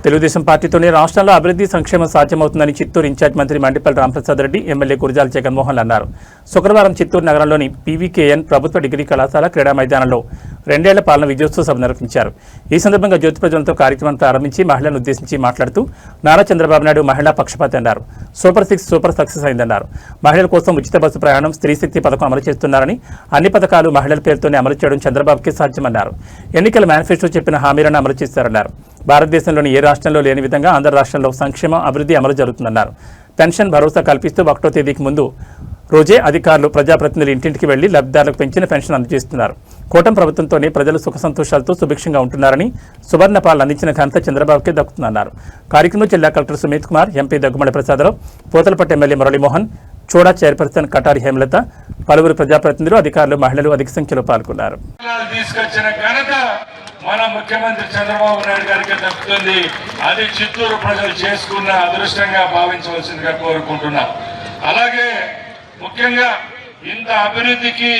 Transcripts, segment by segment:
తెలుగుదేశం పార్టీతోనే రాష్ట్రంలో అభివృద్ధి సంక్షేమం సాధ్యమవుతుందని చిత్తూరు ఇన్ఛార్జ్ మంత్రి మండిపల్లి రామప్రసాద్ రెడ్డి, ఎమ్మెల్యే గురజాల జగన్మోహన్ అన్నారు. శుక్రవారం చిత్తూరు నగరంలోని పీవీకేఎన్ ప్రభుత్వ డిగ్రీ కళాశాల క్రీడా మైదానంలో 2 ఏళ్ల పాలన విజయోత్సవ సభ నిర్వహించారు. ఈ సందర్భంగా జ్యోతి ప్రజ్వలనతో కార్యక్రమాన్ని ప్రారంభించి మహిళలను ఉద్దేశించి మాట్లాడుతూ నారా చంద్రబాబు నాయుడు మహిళా పక్షపాతి అన్నారు. సూపర్ 6 సూపర్ సక్సెస్ అయిందన్నారు. మహిళల కోసం ఉచిత బస్సు ప్రయాణం, స్త్రీ శక్తి పథకం అమలు చేస్తున్నారని, అన్ని పథకాలు మహిళల పేరుతోనే అమలు చేయడం చంద్రబాబుకే సాధ్యమన్నారు. ఎన్నికల మేనిఫెస్టో చెప్పిన హామీలను అమలు చేశారన్నారు. భారతదేశంలోని ఏ రాష్ట్రంలో లేని విధంగా ఆంధ్ర రాష్ట్రంలో సంక్షేమ అభివృద్ధి అమలు జరుగుతుందన్నారు. పెన్షన్ భరోసా కల్పిస్తూ 1వ తేదీకి ముందు రోజే అధికారులు ప్రజాప్రతినిధులు ఇంటింటికి వెళ్లి లబ్ధిదారులకు పెంచిన పెన్షన్ అందజేస్తున్నారు. కూటమి ప్రభుత్వంతోనే ప్రజలు సుఖ సంతోషాలతో సుభిక్షంగా ఉంటున్నారని, సువర్ణ పాలన అందించిన ఘనత చంద్రబాబుకే దక్కుతుందన్నారు. కార్యక్రమంలో జిల్లా collector Sumit Kumar, MP Daggumadi Prasadarao, Pothalapattu MLA Muralimohan, చోడా చైర్పర్సన్ కటారి హేమలత, పలువురు ప్రజాప్రతినిధులు, అధికారులు, మహిళలు అధిక సంఖ్యలో పాల్గొన్నారు. మన ముఖ్యమంత్రి చంద్రబాబు నాయుడు గారికి దక్కుతుంది. అది చిత్తూరు ప్రజలు చేసుకున్న అదృష్టంగా భావించవలసిందిగా కోరుకుంటున్నా. అలాగే ముఖ్యంగా ఇంత అభివృద్ధికి,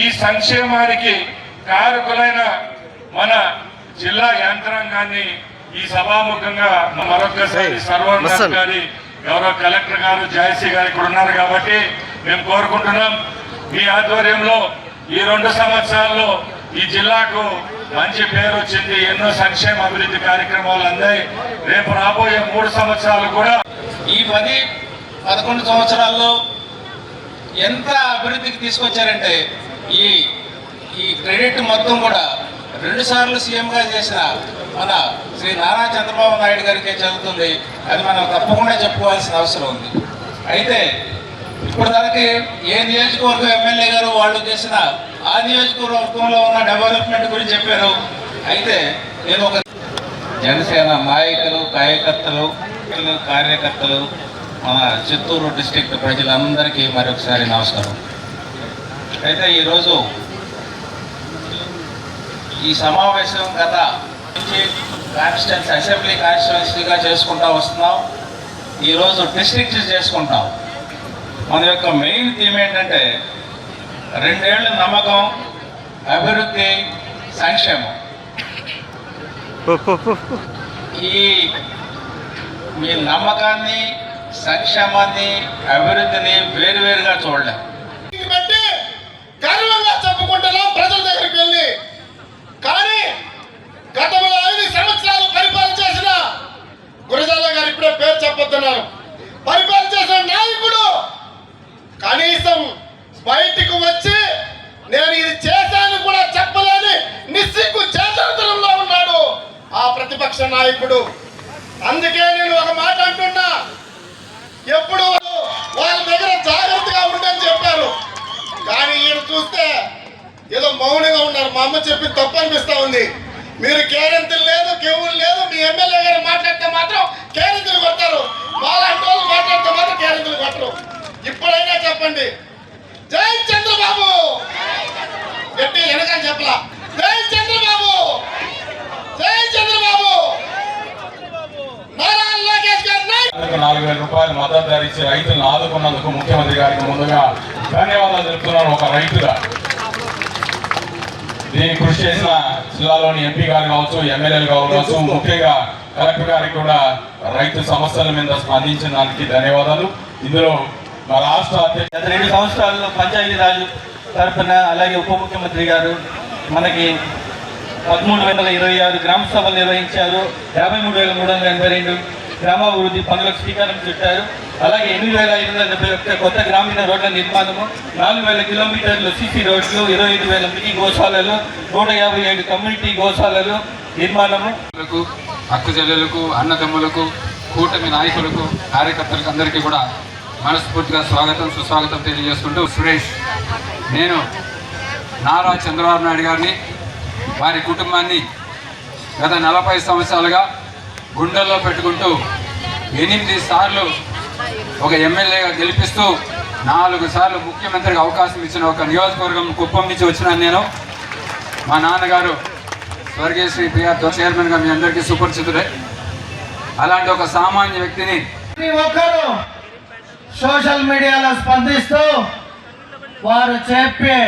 ఈ సంక్షేమానికి కారకులైన మన జిల్లా యంత్రాంగాన్ని ఈ సభాముఖంగా మరొకసారి సర్వోన్నత గారి గౌరవ కలెక్టర్ గారు, జయశ్రీ గారు ఇక్కడ ఉన్నారు కాబట్టి మేము కోరుకుంటున్నాం, మీ ఆధ్వర్యంలో ఈ 2 సంవత్సరాల్లో ఈ జిల్లాకు మంచి పేరు వచ్చింది. ఎన్నో సంక్షేమ అభివృద్ధి కార్యక్రమాలు అందాయి. రేపు రాబోయే 3 సంవత్సరాలు కూడా ఈ 10-11 సంవత్సరాల్లో ఎంత అభివృద్ధికి తీసుకొచ్చారంటే ఈ క్రెడిట్ మొత్తం కూడా 2 సార్లు సీఎంగా చేసిన మన శ్రీ నారా చంద్రబాబు నాయుడు గారికే చెందుతుంది. అది మనం తప్పకుండా చెప్పుకోవాల్సిన అవసరం ఉంది. అయితే ఇప్పుడు దానికి ఏ నియోజకవర్గం ఎమ్మెల్యే గారు వాళ్ళు చేసిన ఆ నియోజకవర్గంలో ఉన్న డెవలప్మెంట్ గురించి చెప్పారు. అయితే నేను ఒక జనసేన నాయకులు, కార్యకర్తలు, మన చిత్తూరు డిస్ట్రిక్ట్ ప్రజలందరికీ మరొకసారి నమస్కారం. అయితే ఈరోజు ఈ సమావేశం గత కాన్స్టిట్యున్సీ, అసెంబ్లీ కాన్స్టిట్యున్సీగా చేసుకుంటూ వస్తున్నాం. ఈరోజు డిస్ట్రిక్ట్ చేసుకుంటాం. మన యొక్క మెయిన్ థీమ్ ఏంటంటే 2 ఏళ్ల నమ్మకం, అభివృద్ధి, సంక్షేమం. మీ నమ్మకాన్ని, సంక్షేమాన్ని, అభివృద్ధిని వేరువేరుగా చూడలేం. గర్వంగా చెప్పుకుంటున్నాం ప్రజల దగ్గరికి వెళ్ళి. కానీ గతంలో 5 సంవత్సరాలు పరిపాలన చేసిన గురజాల గారు ఇప్పుడే పేరు చెప్పొద్దున్నారు. పరిపాలన చేసిన నాయకుడు కనీసం బయటికి వచ్చి నేను ఇది చేశాను కూడా చెప్పలేని నిస్సిగ్గు చేతనంలో ఉన్నాడు ఆ ప్రతిపక్ష నాయకుడు. అందుకే నేను ఒక మాట అంటున్నా, ఎప్పుడు వాళ్ళ దగ్గర జాగ్రత్తగా ఉండని చెప్పారు. కానీ ఈయన చూస్తే ఏదో మౌనంగా ఉన్నారు. మా అమ్మ చెప్పి తప్పు అనిపిస్తా ఉంది. మీరు కేరింతలు లేదు, కెవ్వులు లేదు. మీ ఎమ్మెల్యే గారు మాట్లాడితే మాత్రం కేరింతలు కొడతారు, మాలాంటి వాళ్ళు మాట్లాడితే మాత్రం కేరింతలు కొట్టరు. ఇప్పుడైనా చెప్పండి, జై చంద్రబాబు. గట్టి వెనకాల చెప్పలా, జై చంద్రబాబు, జై చంద్రబాబు. నారా లోకేష్ గారు 4,000 రూపాయలు మద్దతు ధర ఇచ్చి రైతులను ఆదుకున్నందుకు ముఖ్యమంత్రి గారికి ముందుగా ధన్యవాదాలు తెలుపుతున్నాను ఒక రైతుగా. దీనికి కృషి చేసిన జిల్లాలోని ఎంపీ గారు కావచ్చు, ఎమ్మెల్యేలు కావచ్చు, ముఖ్యంగా కలెక్టర్ గారికి కూడా రైతు సమస్యల మీద స్పందించిన దానికి ధన్యవాదాలు. ఇందులో మా రాష్ట్ర గత 2 సంవత్సరాల్లో పంచాయతీరాజ్ తరఫున, అలాగే ఉప ముఖ్యమంత్రి గారు మనకి 13,026 గ్రామ సభలు నిర్వహించారు. 53,382 గ్రామాభివృద్ధి పనులకు శ్రీకారం చుట్టారు. అలాగే 8,571 కొత్త గ్రామీణ రోడ్ల నిర్మాణము, 4,000 కిలోమీటర్లు సిసి రోడ్లు, 25,000 మినీ గోశాలలు, 157 కమ్యూనిటీ గోశాలలు నిర్మాణము. అక్క చెల్లెలకు, అన్నదమ్ములకు, కూటమి నాయకులకు, కార్యకర్తలకు అందరికీ కూడా మనస్ఫూర్తిగా స్వాగతం, సుస్వాగతం తెలియజేసుకుంటూ, సురేష్, నేను నారా చంద్రబాబు నాయుడు గారిని, వారి కుటుంబాన్ని గత 40 సంవత్సరాలుగా గుండెల్లో పెట్టుకుంటూ 8 సార్లు ఒక ఎమ్మెల్యేగా గెలిపిస్తూ 4 సార్లు ముఖ్యమంత్రికి అవకాశం ఇచ్చిన ఒక నియోజకవర్గం కుప్పం నుంచి వచ్చినాను నేను. మా నాన్నగారు స్వర్గీయ శ్రీ పిఆర్ చైర్మన్గా మీ అందరికీ సుపరిచితుడే. అలాంటి ఒక సామాన్య వ్యక్తిని ఒక్కరు సోషల్ మీడియాలో స్పందిస్తూ వారు చెప్పే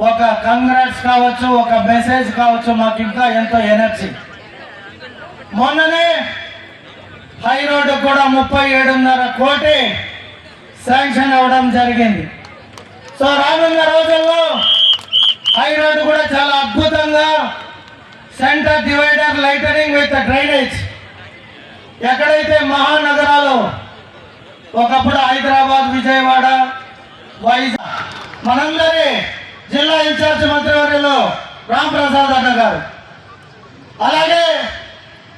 ఒక కంగ్రాట్స్ కావచ్చు, ఒక మెసేజ్ కావచ్చు, మాకు ఇంకా ఎంతో ఎనర్జీ. మొన్ననే హై రోడ్డు కూడా 37.5 కోటి శాంక్షన్ అవ్వడం జరిగింది. సో రానున్న రోజుల్లో హై రోడ్డు కూడా చాలా అద్భుతంగా centre divider lightening with drainage, ఎక్కడైతే మహానగరాలు ఒకప్పుడు హైదరాబాద్, విజయవాడ, వైజాగ్, మనందరి జిల్లా ఇన్ఛార్జ్ మంత్రివర్యులు రాంప్రసాద్ అన్న గారు, అలాగే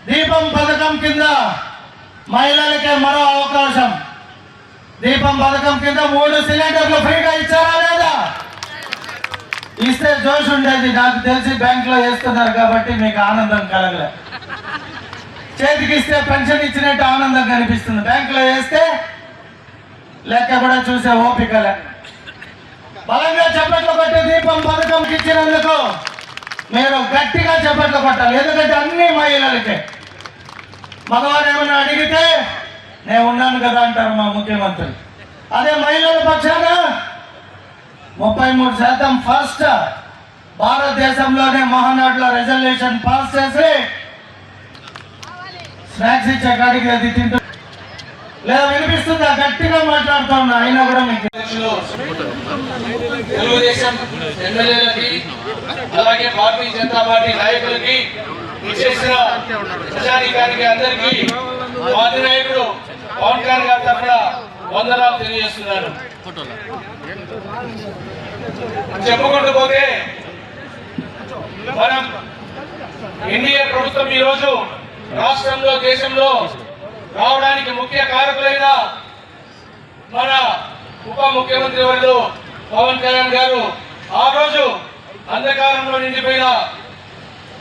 దీపం పథకం కింద మహిళలకే మరో అవకాశం. దీపం పథకం కింద 3 సిలిండర్లు ఫ్రీగా ఇచ్చారా లేదా? ఇస్తే జోష్ ఉండేది. నాకు తెలిసి బ్యాంకులో వేస్తున్నారు కాబట్టి మీకు ఆనందం కలగలే. చేతికి ఇస్తే పెన్షన్ ఇచ్చినట్టు ఆనందం కనిపిస్తుంది, బ్యాంకులో వేస్తే లెక్క కూడా చూసే ఓపికలే. బలంగా చప్పట్లు కొట్టి దీపం పథకం ఇచ్చినందుకు మీరు గట్టిగా చప్పట్లు కొట్టాలి. ఎందుకంటే అన్ని మహిళలకే. మగవారు ఏమైనా అడిగితే నేను ఉన్నాను కదా అంటారు మా ముఖ్యమంత్రి. అదే మహిళల పక్షాన 33% ఫస్ట్ భారతదేశంలోనే మహానాడులో రిజర్వేషన్ పాస్ చేసి స్నాక్స్ ఇచ్చే కాడికి అది తింటూ లేదా వినిపిస్తుందా? గట్టిగా మాట్లాడుతూ ఉన్నా అయినా కూడా మీకు. తెలుగుదేశం ఎమ్మెల్యేలకి అలాగే భారతీయ జనతా పార్టీ నాయకులకి విచ్చేసిన ప్రజానీకానికి అందరికీ మా అధినాయకుడు పవన్ కళ్యాణ్ గారి తరఫున వందనాలు తెలియజేస్తున్నాను. చెప్పుకుంటూ పోతే మనం ఎన్డీఏ ప్రభుత్వం ఈరోజు రాష్ట్రంలో దేశంలో రావడానికి ముఖ్య కారకులైన మన ఉప ముఖ్యమంత్రి వర్యులు పవన్ కళ్యాణ్ గారు ఆ రోజు అంధకారంలో నిండిపోయిన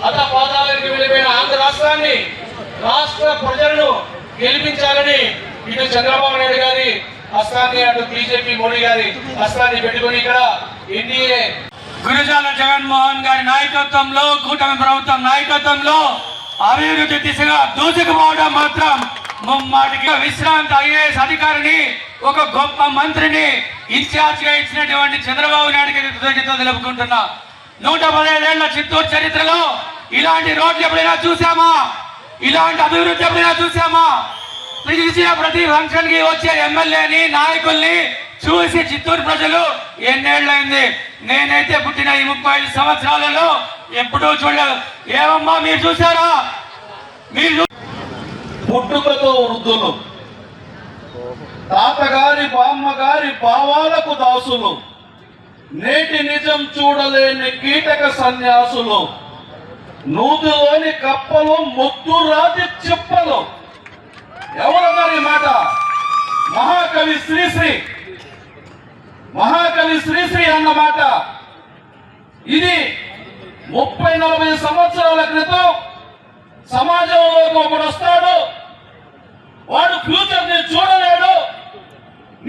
అధపాతాలకు వెళ్ళిపోయిన ఆంధ్ర రాష్ట్రాన్ని, రాష్ట్ర ప్రజలను గెలిపించాలని ఇటు చంద్రబాబు నాయుడు గారి హస్తాన్ని, అటు బీజేపీ మోడీ గారి హస్తాన్ని పెట్టుకుని ఇక్కడ ఎన్డీఏ గురజాల జగన్మోహన్ గారి నాయకత్వంలో, కూటమి ప్రభుత్వం నాయకత్వంలో అభివృద్ధి దిశగా దూసుకుపోవడం మాత్రం ముమ్మాటికి. విశ్రాంత ఐఏఎస్ అధికారిని, ఒక గొప్ప మంత్రిని ఇన్ఛార్జ్ గా ఇచ్చినటువంటి చంద్రబాబు నాయుడికి కృతజ్ఞతలు తెలుపుకుంటున్నా. 115 ఏళ్ల చిత్తూరు చరిత్రలో ఇలాంటి రోడ్లు ఎప్పుడైనా చూసామా? ఇలాంటి అభివృద్ధి ఎప్పుడైనా చూసామా? పిలిచిన ప్రతి ఫంక్షన్ కి వచ్చే ఎమ్మెల్యేని, నాయకుల్ని చూసి చిత్తూరు ప్రజలు ఎన్నేళ్లైంది. నేనైతే పుట్టిన ఈ 35 సంవత్సరాలలో ఎప్పుడూ చూడలేదు. ఏమమ్మా మీరు చూసారా? మీరు పుట్టుకతో వృద్ధులు, తాతగారి బామ్మగారి భావాలకు దాసులు, నేటి నిజం చూడలేని కీటక సన్యాసులు, నూతులోని కప్పలు, ముద్దు రాతి చిప్పలు. ఎవరన్నారు ఈ మాట? మహాకవి శ్రీశ్రీ. మహాకవి శ్రీశ్రీ అన్నమాట. ఇది 30-40 సంవత్సరాల క్రితం సమాజంలోకి ఒకడు వస్తాడు, వాడు ఫ్యూచర్ ని చూడలేడు,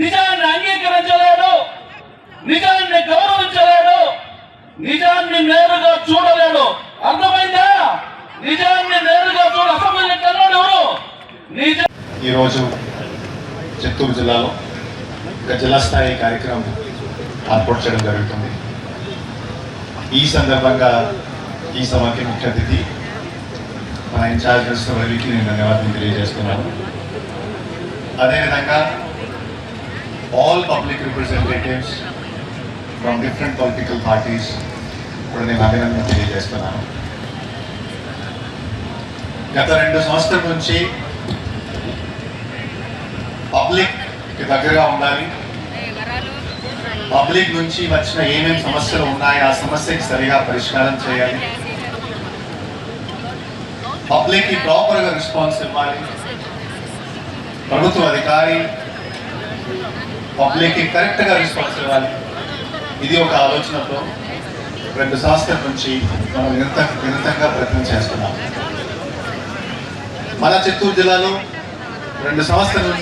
నిజాన్ని అంగీకరించలేడు, నిజాన్ని గౌరవించలేడు, నిజాన్ని నేరుగా చూడలేడు. అర్థమైందా? నిజాన్ని నేరుగా చూడ అసెంబ్లీ కన్నాడు ఎవరు? ఈరోజు చిత్తూరు జిల్లాలో ఒక జిల్లా స్థాయి కార్యక్రమం ఏర్పాటు చేయడం జరుగుతుంది. ఈ సందర్భంగా ఈ సభకి ముఖ్య అతిథి మన ఇన్ఛార్జ్ మినిస్టర్ రవికి నేను ధన్యవాదాలు తెలియజేస్తున్నాను. అదేవిధంగా all public representatives from different political parties కూడా నేను అభినందన తెలియజేస్తున్నాను. గత 2 సంవత్సరాల నుంచి పబ్లిక్కి దగ్గరగా ఉండాలి, పబ్లిక్ నుంచి వచ్చిన ఏమేమి సమస్యలు ఉన్నాయో ఆ సమస్యకి సరిగా పరిష్కారం చేయాలి, పబ్లిక్కి ప్రాపర్గా రెస్పాన్స్ ఇవ్వాలి, ప్రభుత్వ అధికారి పబ్లిక్కి కరెక్ట్గా రెస్పాన్స్ ఇవ్వాలి. ఇది ఒక ఆలోచనతో 2 సంవత్సరాల నుంచి మనం నిరంతరంగా ప్రయత్నం చేస్తున్నాం. మన చిత్తూరు జిల్లాలో 2 సంవత్సరాల నుంచి